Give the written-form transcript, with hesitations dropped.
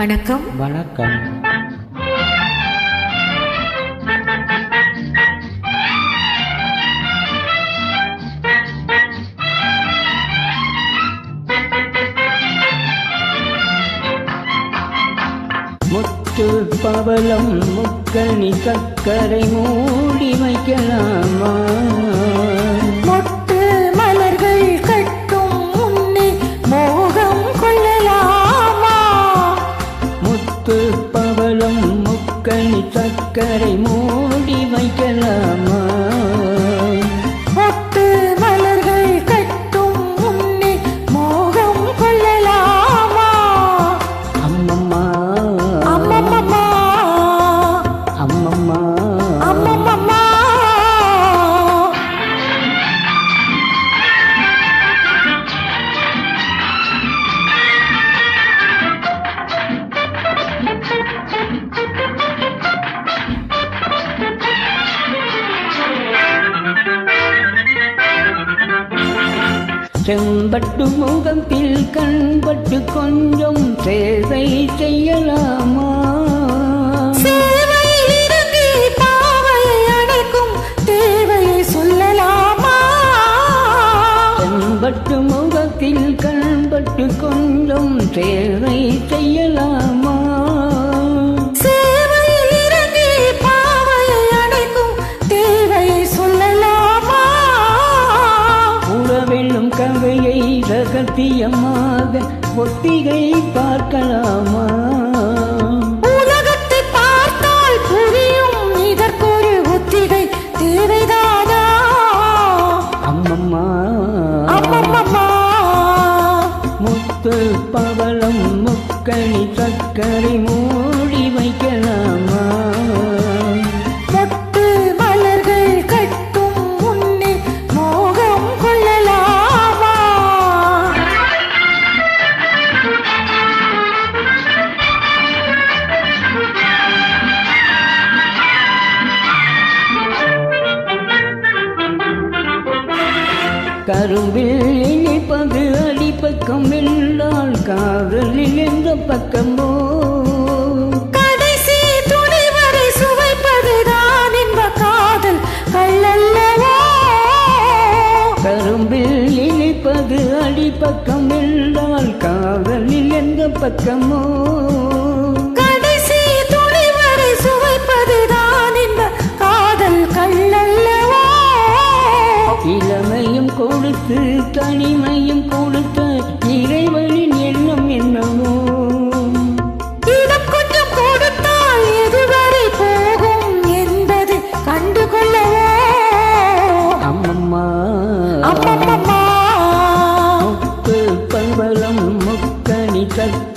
வணக்கம். வணக்கம். முத்து பவளம் முக்கணி சக்கரை மூடி வைக்கலாமா? மொட்டு மலர்கள் கட்டும் முன்னே மோகம் கொள்ளலாமா? முத்து பவளம் முக்கணி சக்கரை மூடி வைக்கலாமா? மொட்டு மலர்கள் கட்டும் முன்னே மோகம் கொள்ளலாமா? அம்மம்மா அம்மம்மம்மா அம்மம்மா அம்மம்மம்மா. செம்பட்டு முகத்தில் கண்பட்டு கொஞ்சம் சேவை செய்யலாமா? சேவையில் இறங்கி பாவையை அணைக்கும் தேவையை சொல்லலாமா? செம்பட்டு முகத்தில் கண்பட்டு கொஞ்சம் சேவை செய்யலாமா? சேவையில் இறங்கி பாவையை அணைக்கும் தேவையை சொல்லலாமா? உறவெல்லும் கவையை ரகசியமாக ஒத்திகை பார்க்கலாமா? உலகத்தை பார்த்தால் புரியும் இதற்கொரு ஒத்திகை தேவைதானா? அம்மம்மா அம்மம்மம்மா. முத்து பவளம் முக்கணி சக்கரை மூடி வைக்கலாமா? மொட்டு மலர்கள் கட்டும் முன்னே மோகம் கொள்ளலாமா? கரும்பில் இனிப்பது அடிப்பக்கம் என்றால் காதலில் எந்த பக்கமோ? கடைசி துளி வரை சுவைப்பதுதான் இன்ப காதல் கள்ளல்லவோ? கரும்பில் இனிப்பது அடிப்பக்கம் என்றால் காதலில் எந்த பக்கமோ? கடைசி துளி வரை சுவைப்பதுதான் இன்ப காதல் கள்ளல்லவோ? இளமையும் கொடுத்து தனிமையும் கொடுத்த இறைவனின் எண்ணம் என்னவோ? இடம் கொஞ்சம் கொடுத்தால் எதுவரை போகும் என்பது கண்டுகொள்ளவோ? அம்மம்மா அம்மம்மம்மா. முத்து பவளம் முக்கணி சக்கரை